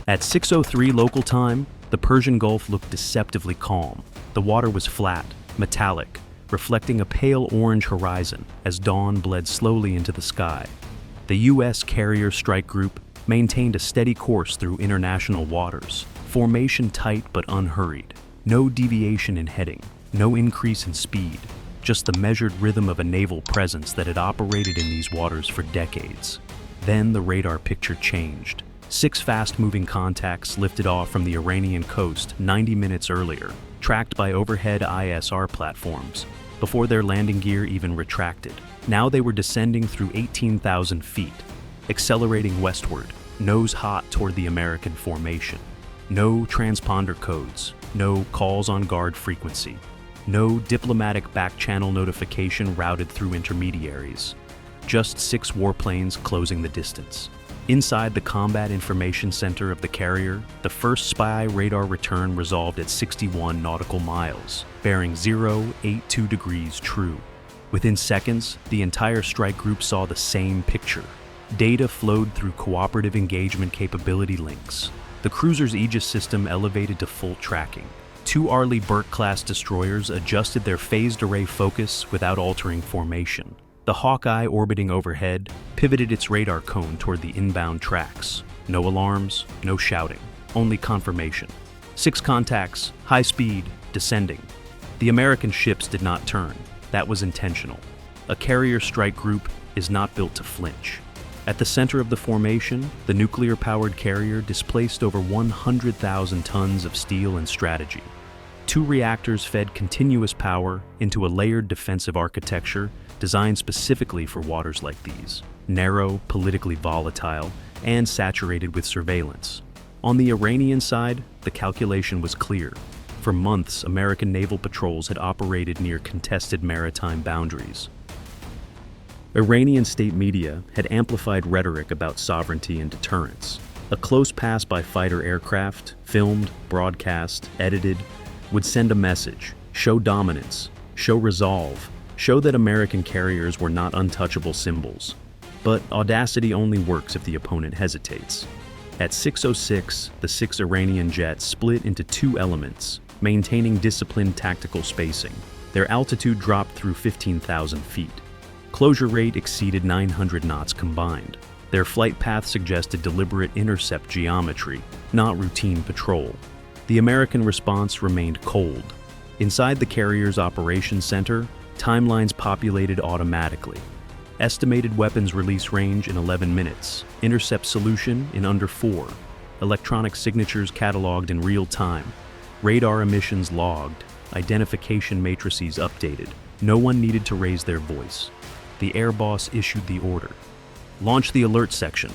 At 6:03 local time, the Persian Gulf looked deceptively calm. The water was flat, metallic, reflecting a pale orange horizon as dawn bled slowly into the sky. The U.S. Carrier Strike Group maintained a steady course through international waters, formation tight but unhurried. No deviation in heading, no increase in speed, just the measured rhythm of a naval presence that had operated in these waters for decades. Then the radar picture changed. 6 fast-moving contacts lifted off from the Iranian coast 90 minutes earlier, tracked by overhead ISR platforms, before their landing gear even retracted. Now they were descending through 18,000 feet, accelerating westward, nose hot toward the American formation. No transponder codes, no calls on guard frequency, no diplomatic back-channel notification routed through intermediaries. Just 6 warplanes closing the distance. Inside the Combat Information Center of the carrier, the first spy radar return resolved at 61 nautical miles, bearing 082 degrees true. Within seconds, the entire strike group saw the same picture. Data flowed through cooperative engagement capability links. The cruiser's Aegis system elevated to full tracking. 2 Arleigh Burke-class destroyers adjusted their phased array focus without altering formation. The Hawkeye orbiting overhead pivoted its radar cone toward the inbound tracks. No alarms, no shouting, only confirmation. 6 contacts, high speed, descending. The American ships did not turn. That was intentional. A carrier strike group is not built to flinch. At the center of the formation, the nuclear-powered carrier displaced over 100,000 tons of steel and strategy. 2 reactors fed continuous power into a layered defensive architecture designed specifically for waters like these, narrow, politically volatile, and saturated with surveillance. On the Iranian side, the calculation was clear. For months, American naval patrols had operated near contested maritime boundaries. Iranian state media had amplified rhetoric about sovereignty and deterrence. A close pass by fighter aircraft, filmed, broadcast, edited, would send a message, show dominance, show resolve, show that American carriers were not untouchable symbols. But audacity only works if the opponent hesitates. At 6:06, the 6 Iranian jets split into 2 elements, maintaining disciplined tactical spacing. Their altitude dropped through 15,000 feet. Closure rate exceeded 900 knots combined. Their flight path suggested deliberate intercept geometry, not routine patrol. The American response remained cold. Inside the carrier's operations center, timelines populated automatically. Estimated weapons release range in 11 minutes, intercept solution in under 4, electronic signatures cataloged in real time, radar emissions logged, identification matrices updated. No one needed to raise their voice. The air boss issued the order. Launch the alert section.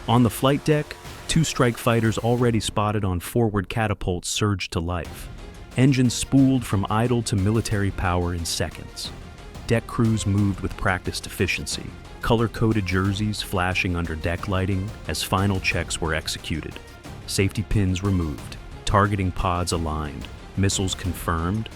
On the flight deck, 2 strike fighters already spotted on forward catapults surged to life. Engines spooled from idle to military power in seconds. Deck crews moved with practiced efficiency, color-coded jerseys flashing under deck lighting as final checks were executed. Safety pins removed, targeting pods aligned, missiles confirmed.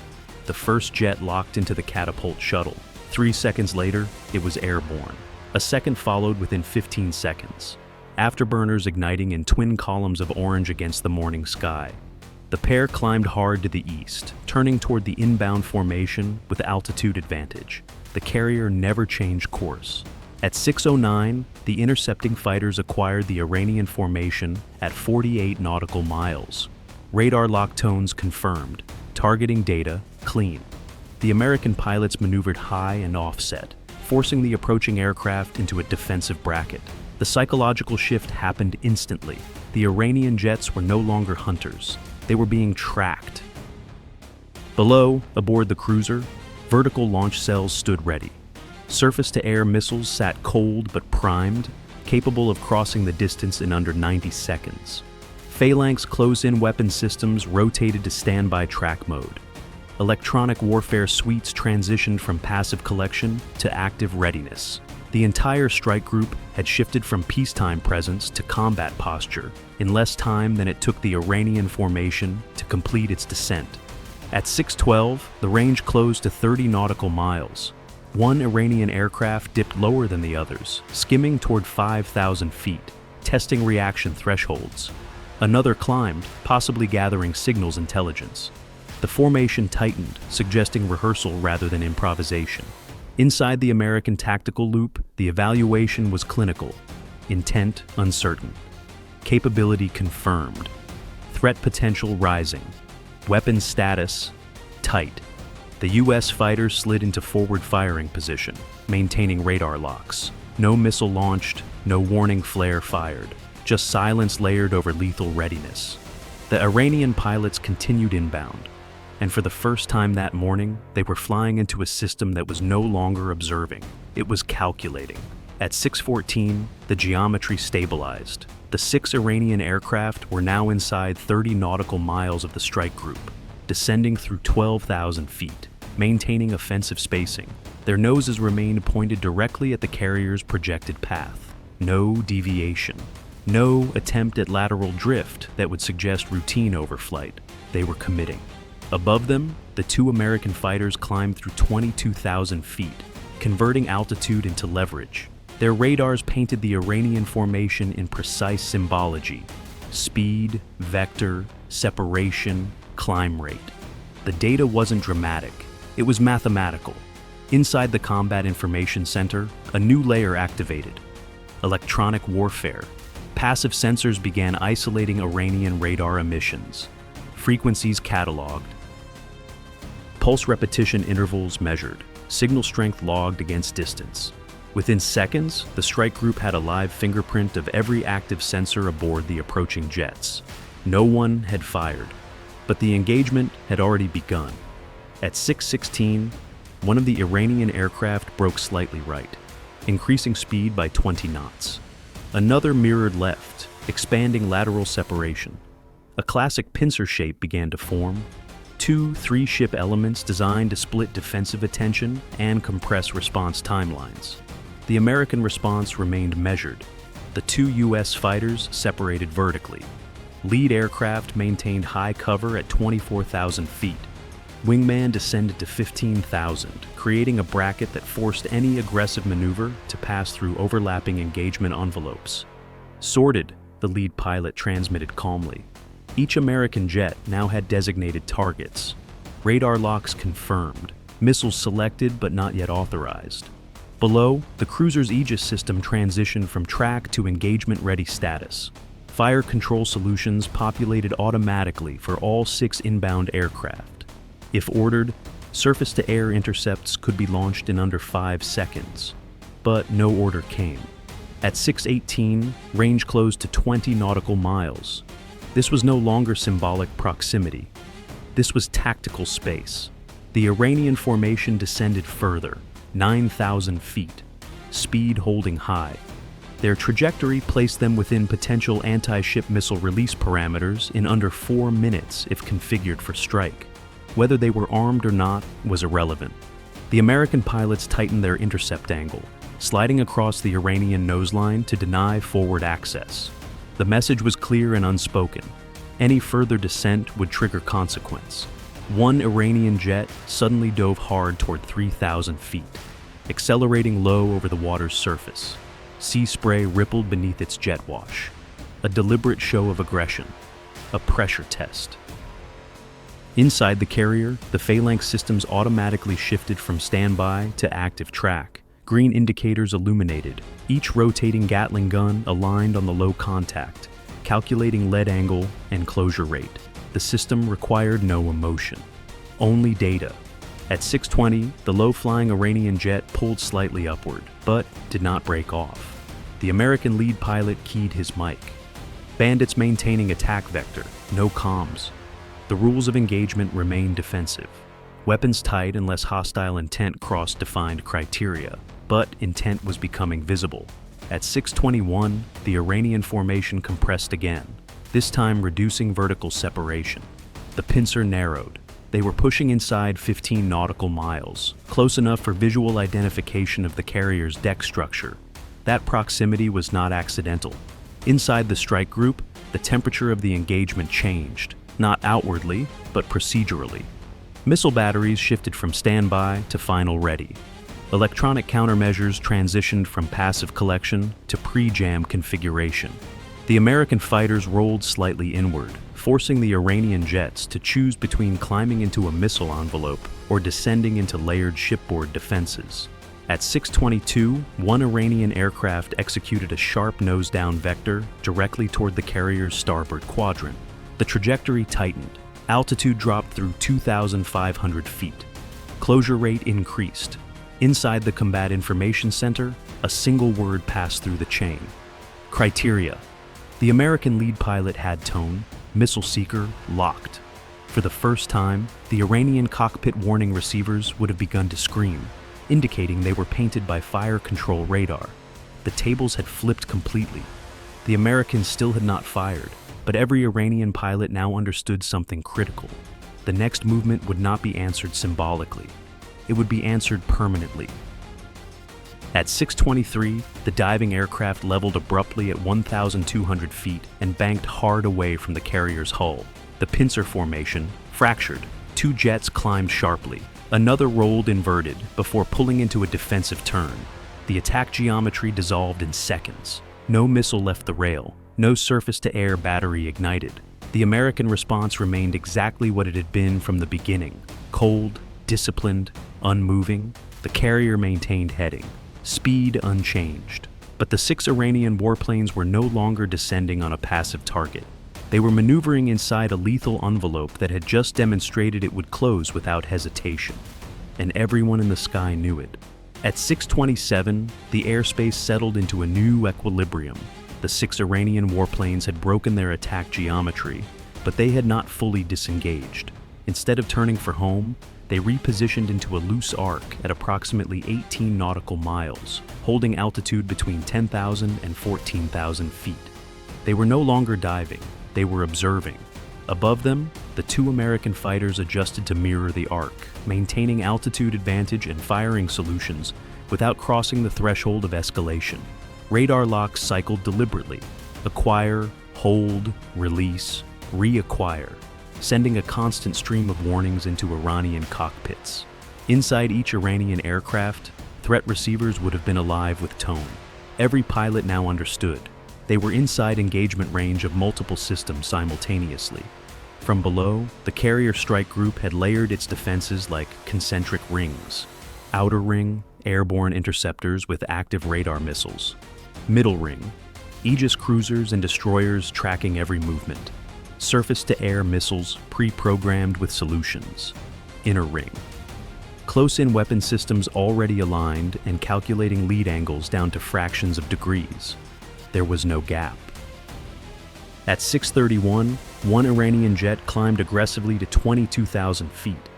The first jet locked into the catapult shuttle. 3 seconds later, it was airborne. A second followed within 15 seconds. Afterburners igniting in twin columns of orange against the morning sky. The pair climbed hard to the east, turning toward the inbound formation with altitude advantage. The carrier never changed course. At 6:09, the intercepting fighters acquired the Iranian formation at 48 nautical miles. Radar lock tones confirmed. Targeting data clean. The American pilots maneuvered high and offset, forcing the approaching aircraft into a defensive bracket. The psychological shift happened instantly. The Iranian jets were no longer hunters. They were being tracked. Below, aboard the cruiser, vertical launch cells stood ready. Surface-to-air missiles sat cold but primed, capable of crossing the distance in under 90 seconds. Phalanx close-in weapon systems rotated to standby track mode. Electronic warfare suites transitioned from passive collection to active readiness. The entire strike group had shifted from peacetime presence to combat posture in less time than it took the Iranian formation to complete its descent. At 6:12, the range closed to 30 nautical miles. One Iranian aircraft dipped lower than the others, skimming toward 5,000 feet, testing reaction thresholds. Another climbed, possibly gathering signals intelligence. The formation tightened, suggesting rehearsal rather than improvisation. Inside the American tactical loop, the evaluation was clinical. Intent uncertain. Capability confirmed. Threat potential rising. Weapons status tight. The U.S. fighters slid into forward firing position, maintaining radar locks. No missile launched, no warning flare fired. Just silence layered over lethal readiness. The Iranian pilots continued inbound, and for the first time that morning, they were flying into a system that was no longer observing. It was calculating. At 6:14, the geometry stabilized. The 6 Iranian aircraft were now inside 30 nautical miles of the strike group, descending through 12,000 feet, maintaining offensive spacing. Their noses remained pointed directly at the carrier's projected path. No deviation. No attempt at lateral drift that would suggest routine overflight. They were committing. Above them, the 2 American fighters climbed through 22,000 feet, converting altitude into leverage. Their radars painted the Iranian formation in precise symbology: speed, vector, separation, climb rate. The data wasn't dramatic, it was mathematical. Inside the Combat Information Center, a new layer activated: electronic warfare. Passive sensors began isolating Iranian radar emissions. Frequencies cataloged. Pulse repetition intervals measured. Signal strength logged against distance. Within seconds, the strike group had a live fingerprint of every active sensor aboard the approaching jets. No one had fired, but the engagement had already begun. At 6:16, one of the Iranian aircraft broke slightly right, increasing speed by 20 knots. Another mirrored left, expanding lateral separation. A classic pincer shape began to form. 2 3-ship elements designed to split defensive attention and compress response timelines. The American response remained measured. The 2 U.S. fighters separated vertically. Lead aircraft maintained high cover at 24,000 feet. Wingman descended to 15,000, creating a bracket that forced any aggressive maneuver to pass through overlapping engagement envelopes. Sorted, the lead pilot transmitted calmly. Each American jet now had designated targets. Radar locks confirmed. Missiles selected but not yet authorized. Below, the cruiser's Aegis system transitioned from track to engagement-ready status. Fire control solutions populated automatically for all 6 inbound aircraft. If ordered, surface-to-air intercepts could be launched in under 5 seconds. But no order came. At 6:18, range closed to 20 nautical miles. This was no longer symbolic proximity. This was tactical space. The Iranian formation descended further, 9,000 feet, speed holding high. Their trajectory placed them within potential anti-ship missile release parameters in under 4 minutes if configured for strike. Whether they were armed or not was irrelevant. The American pilots tightened their intercept angle, sliding across the Iranian noseline to deny forward access. The message was clear and unspoken. Any further descent would trigger consequence. One Iranian jet suddenly dove hard toward 3,000 feet, accelerating low over the water's surface. Sea spray rippled beneath its jet wash. A deliberate show of aggression. A pressure test. Inside the carrier, the phalanx systems automatically shifted from standby to active track. Green indicators illuminated, each rotating Gatling gun aligned on the low contact, calculating lead angle and closure rate. The system required no emotion, only data. At 6:20, the low-flying Iranian jet pulled slightly upward, but did not break off. The American lead pilot keyed his mic. Bandits maintaining attack vector, no comms. The rules of engagement remained defensive. Weapons tight unless hostile intent crossed defined criteria, but intent was becoming visible. At 6:21, the Iranian formation compressed again, this time reducing vertical separation. The pincer narrowed. They were pushing inside 15 nautical miles, close enough for visual identification of the carrier's deck structure. That proximity was not accidental. Inside the strike group, the temperature of the engagement changed, not outwardly, but procedurally. Missile batteries shifted from standby to final ready. Electronic countermeasures transitioned from passive collection to pre-jam configuration. The American fighters rolled slightly inward, forcing the Iranian jets to choose between climbing into a missile envelope or descending into layered shipboard defenses. At 6:22, one Iranian aircraft executed a sharp nose-down vector directly toward the carrier's starboard quadrant. The trajectory tightened. Altitude dropped through 2,500 feet. Closure rate increased. Inside the Combat Information Center, a single word passed through the chain. Criteria. The American lead pilot had tone, missile seeker locked. For the first time, the Iranian cockpit warning receivers would have begun to scream, indicating they were painted by fire control radar. The tables had flipped completely. The Americans still had not fired, but every Iranian pilot now understood something critical. The next movement would not be answered symbolically. It would be answered permanently. At 6:23, the diving aircraft leveled abruptly at 1,200 feet and banked hard away from the carrier's hull. The pincer formation fractured. Two jets climbed sharply. Another rolled inverted before pulling into a defensive turn. The attack geometry dissolved in seconds. No missile left the rail. No surface-to-air battery ignited. The American response remained exactly what it had been from the beginning. Cold, disciplined, unmoving. The carrier maintained heading. Speed unchanged. But the 6 Iranian warplanes were no longer descending on a passive target. They were maneuvering inside a lethal envelope that had just demonstrated it would close without hesitation. And everyone in the sky knew it. At 6:27, the airspace settled into a new equilibrium. The 6 Iranian warplanes had broken their attack geometry, but they had not fully disengaged. Instead of turning for home, they repositioned into a loose arc at approximately 18 nautical miles, holding altitude between 10,000 and 14,000 feet. They were no longer diving, they were observing. Above them, the 2 American fighters adjusted to mirror the arc, maintaining altitude advantage and firing solutions without crossing the threshold of escalation. Radar locks cycled deliberately: acquire, hold, release, reacquire, sending a constant stream of warnings into Iranian cockpits. Inside each Iranian aircraft, threat receivers would have been alive with tone. Every pilot now understood. They were inside engagement range of multiple systems simultaneously. From below, the carrier strike group had layered its defenses like concentric rings. Outer ring, airborne interceptors with active radar missiles. Middle ring, Aegis cruisers and destroyers tracking every movement. Surface-to-air missiles pre-programmed with solutions. Inner ring, close-in weapon systems already aligned and calculating lead angles down to fractions of degrees. There was no gap. At 6:31, one Iranian jet climbed aggressively to 22,000 feet,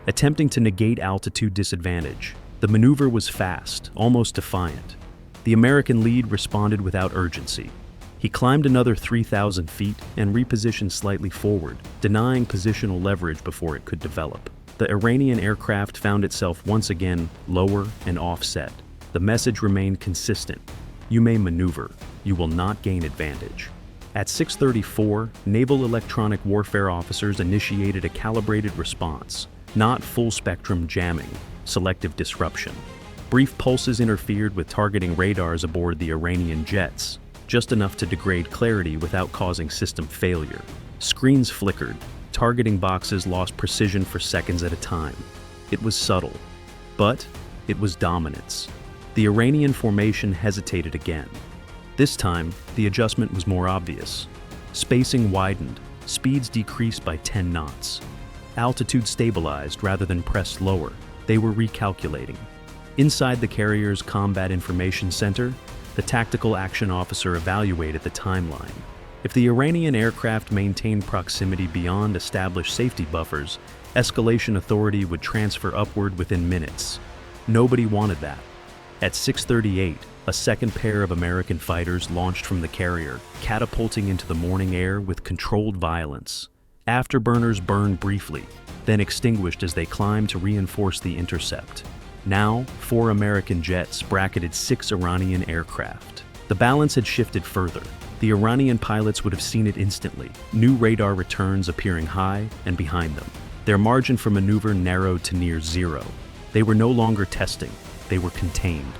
attempting to negate altitude disadvantage. The maneuver was fast, almost defiant. The American lead responded without urgency. He climbed another 3,000 feet and repositioned slightly forward, denying positional leverage before it could develop. The Iranian aircraft found itself once again lower and offset. The message remained consistent: you may maneuver, you will not gain advantage. At 6:34, naval electronic warfare officers initiated a calibrated response, not full-spectrum jamming, selective disruption. Brief pulses interfered with targeting radars aboard the Iranian jets, just enough to degrade clarity without causing system failure. Screens flickered, targeting boxes lost precision for seconds at a time. It was subtle, but it was dominance. The Iranian formation hesitated again. This time, the adjustment was more obvious. Spacing widened, speeds decreased by 10 knots. Altitude stabilized rather than pressed lower. They were recalculating. Inside the carrier's Combat Information Center, the tactical action officer evaluated the timeline. If the Iranian aircraft maintained proximity beyond established safety buffers, escalation authority would transfer upward within minutes. Nobody wanted that. At 6:38, a second pair of American fighters launched from the carrier, catapulting into the morning air with controlled violence. Afterburners burned briefly, then extinguished as they climbed to reinforce the intercept. Now, 4 American jets bracketed 6 Iranian aircraft. The balance had shifted further. The Iranian pilots would have seen it instantly, new radar returns appearing high and behind them. Their margin for maneuver narrowed to near zero. They were no longer testing, they were contained.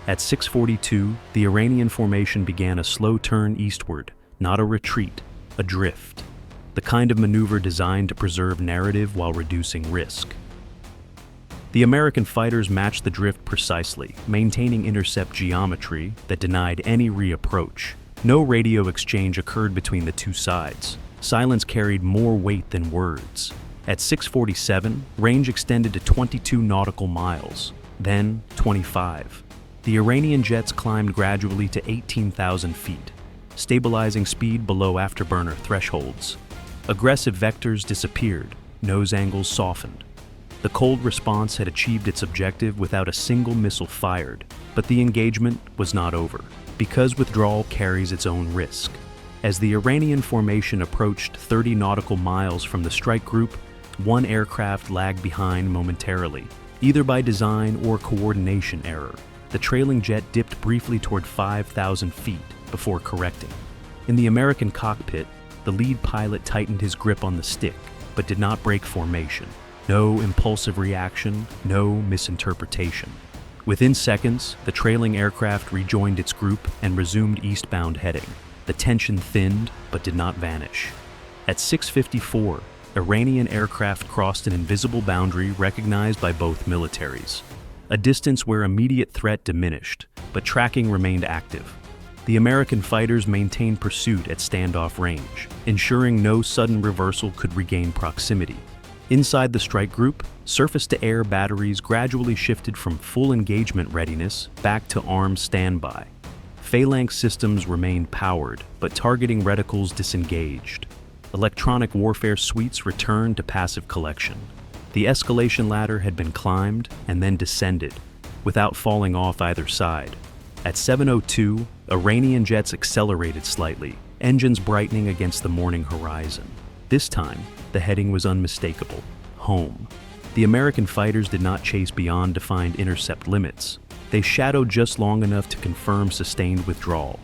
At 6:42, the Iranian formation began a slow turn eastward, not a retreat, a drift. The kind of maneuver designed to preserve narrative while reducing risk. The American fighters matched the drift precisely, maintaining intercept geometry that denied any reapproach. No radio exchange occurred between the two sides. Silence carried more weight than words. At 6:47, range extended to 22 nautical miles, then 25. The Iranian jets climbed gradually to 18,000 feet, stabilizing speed below afterburner thresholds. Aggressive vectors disappeared, nose angles softened. The cold response had achieved its objective without a single missile fired, but the engagement was not over, because withdrawal carries its own risk. As the Iranian formation approached 30 nautical miles from the strike group, one aircraft lagged behind momentarily, either by design or coordination error. The trailing jet dipped briefly toward 5,000 feet before correcting. In the American cockpit, the lead pilot tightened his grip on the stick, but did not break formation. No impulsive reaction, no misinterpretation. Within seconds, the trailing aircraft rejoined its group and resumed eastbound heading. The tension thinned, but did not vanish. At 6:54, Iranian aircraft crossed an invisible boundary recognized by both militaries, a distance where immediate threat diminished, but tracking remained active. The American fighters maintained pursuit at standoff range, ensuring no sudden reversal could regain proximity. Inside the strike group, surface-to-air batteries gradually shifted from full engagement readiness back to arms standby. Phalanx systems remained powered, but targeting reticles disengaged. Electronic warfare suites returned to passive collection. The escalation ladder had been climbed and then descended, without falling off either side. At 7:02, Iranian jets accelerated slightly, engines brightening against the morning horizon. This time, the heading was unmistakable: home. The American fighters did not chase beyond defined intercept limits. They shadowed just long enough to confirm sustained withdrawal.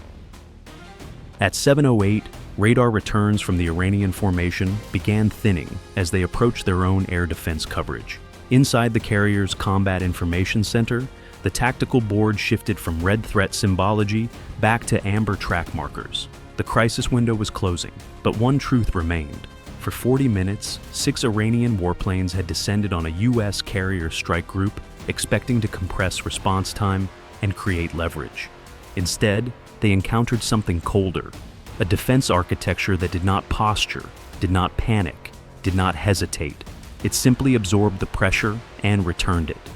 At 7:08, radar returns from the Iranian formation began thinning as they approached their own air defense coverage. Inside the carrier's Combat Information Center, the tactical board shifted from red threat symbology back to amber track markers. The crisis window was closing, but one truth remained. For 40 minutes, 6 Iranian warplanes had descended on a U.S. carrier strike group, expecting to compress response time and create leverage. Instead, they encountered something colder, a defense architecture that did not posture, did not panic, did not hesitate. It simply absorbed the pressure and returned it.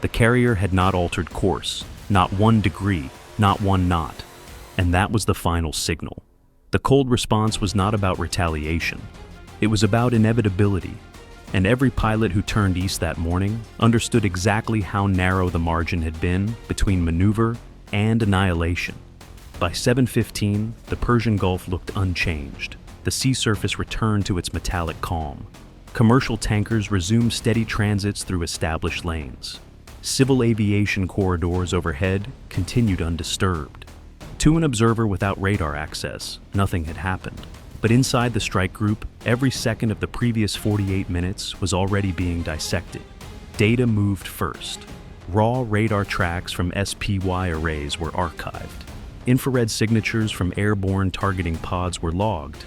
The carrier had not altered course, not 1 degree, not 1 knot, and that was the final signal. The cold response was not about retaliation. It was about inevitability, and every pilot who turned east that morning understood exactly how narrow the margin had been between maneuver and annihilation. By 7:15, the Persian Gulf looked unchanged. The sea surface returned to its metallic calm. Commercial tankers resumed steady transits through established lanes. Civil aviation corridors overhead continued undisturbed. To an observer without radar access, nothing had happened. But inside the strike group, every second of the previous 48 minutes was already being dissected. Data moved first. Raw radar tracks from SPY arrays were archived. Infrared signatures from airborne targeting pods were logged.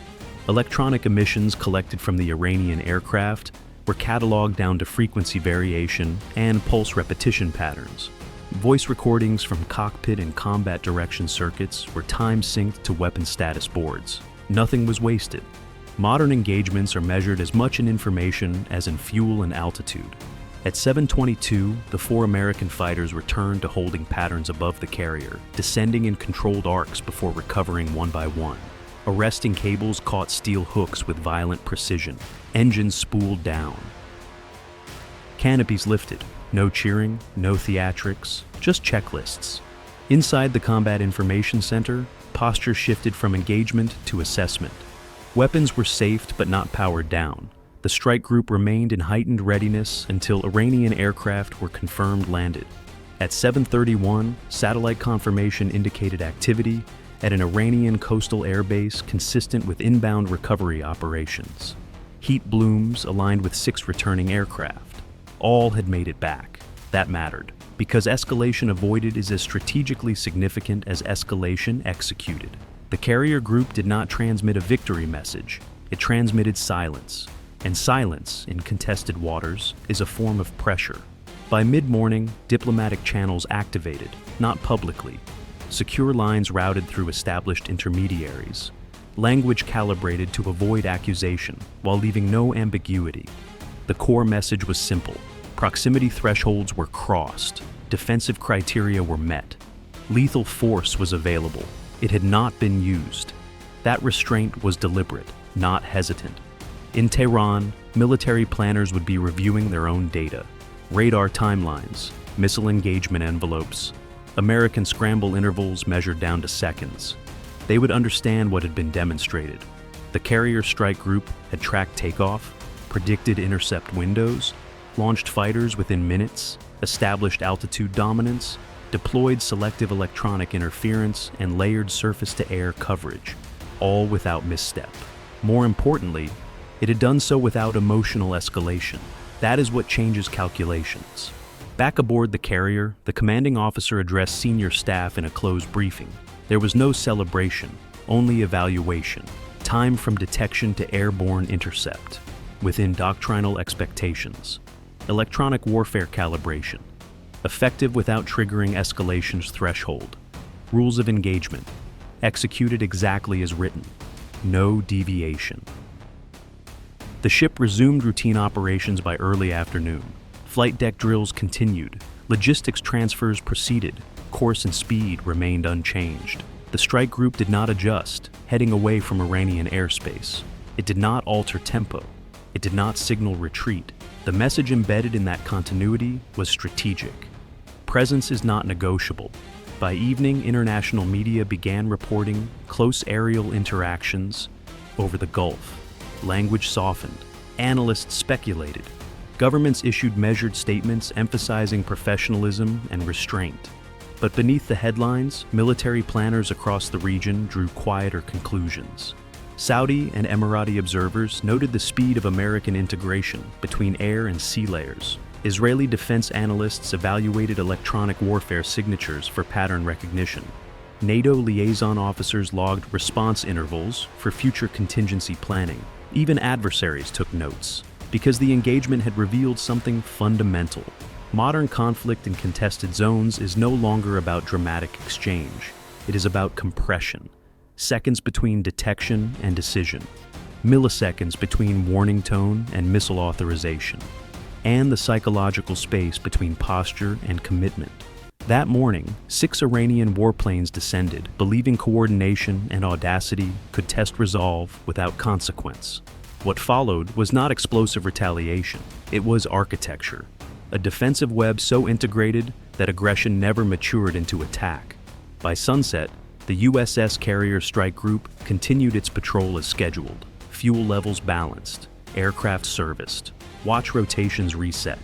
Electronic emissions collected from the Iranian aircraft were cataloged down to frequency variation and pulse repetition patterns. Voice recordings from cockpit and combat direction circuits were time-synced to weapon status boards. Nothing was wasted. Modern engagements are measured as much in information as in fuel and altitude. At 7:22, the 4 American fighters returned to holding patterns above the carrier, descending in controlled arcs before recovering one by one. Arresting cables caught steel hooks with violent precision. Engines spooled down. Canopies lifted. No cheering, no theatrics, just checklists. Inside the Combat Information Center, posture shifted from engagement to assessment. Weapons were safed but not powered down. The strike group remained in heightened readiness until Iranian aircraft were confirmed landed. At 7:31, satellite confirmation indicated activity at an Iranian coastal airbase consistent with inbound recovery operations. Heat blooms aligned with 6 returning aircraft. All had made it back. That mattered, because escalation avoided is as strategically significant as escalation executed. The carrier group did not transmit a victory message, it transmitted silence. And silence, in contested waters, is a form of pressure. By mid-morning, diplomatic channels activated, not publicly. Secure lines routed through established intermediaries. Language calibrated to avoid accusation, while leaving no ambiguity. The core message was simple. Proximity thresholds were crossed. Defensive criteria were met. Lethal force was available. It had not been used. That restraint was deliberate, not hesitant. In Tehran, military planners would be reviewing their own data. Radar timelines, missile engagement envelopes, American scramble intervals measured down to seconds. They would understand what had been demonstrated. The carrier strike group had tracked takeoff, predicted intercept windows, launched fighters within minutes, established altitude dominance, deployed selective electronic interference, and layered surface-to-air coverage, all without misstep. More importantly, it had done so without emotional escalation. That is what changes calculations. Back aboard the carrier, the commanding officer addressed senior staff in a closed briefing. There was no celebration, only evaluation. Time from detection to airborne intercept, within doctrinal expectations. Electronic warfare calibration, effective without triggering escalation's threshold. Rules of engagement, executed exactly as written. No deviation. The ship resumed routine operations by early afternoon. Flight deck drills continued. Logistics transfers proceeded. Course and speed remained unchanged. The strike group did not adjust, heading away from Iranian airspace. It did not alter tempo. It did not signal retreat. The message embedded in that continuity was strategic. Presence is not negotiable. By evening, international media began reporting close aerial interactions over the Gulf. Language softened. Analysts speculated. Governments issued measured statements emphasizing professionalism and restraint. But beneath the headlines, military planners across the region drew quieter conclusions. Saudi and Emirati observers noted the speed of American integration between air and sea layers. Israeli defense analysts evaluated electronic warfare signatures for pattern recognition. NATO liaison officers logged response intervals for future contingency planning. Even adversaries took notes, because the engagement had revealed something fundamental. Modern conflict in contested zones is no longer about dramatic exchange. It is about compression. Seconds between detection and decision. Milliseconds between warning tone and missile authorization. And the psychological space between posture and commitment. That morning, 6 Iranian warplanes descended, believing coordination and audacity could test resolve without consequence. What followed was not explosive retaliation, it was architecture. A defensive web so integrated that aggression never matured into attack. By sunset, the USS Carrier Strike Group continued its patrol as scheduled, fuel levels balanced, aircraft serviced, watch rotations reset.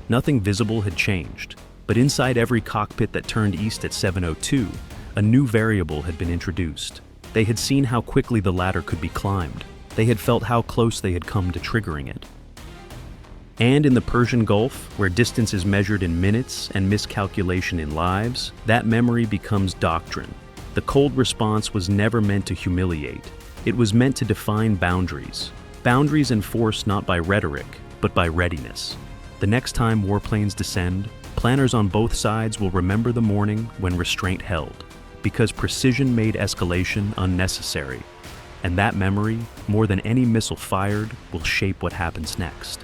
Nothing visible had changed. But inside every cockpit that turned east at 7:02, a new variable had been introduced. They had seen how quickly the ladder could be climbed. They had felt how close they had come to triggering it. And in the Persian Gulf, where distance is measured in minutes and miscalculation in lives, that memory becomes doctrine. The cold response was never meant to humiliate. It was meant to define boundaries. Boundaries enforced not by rhetoric, but by readiness. The next time warplanes descend, planners on both sides will remember the morning when restraint held, because precision made escalation unnecessary. And that memory, more than any missile fired, will shape what happens next.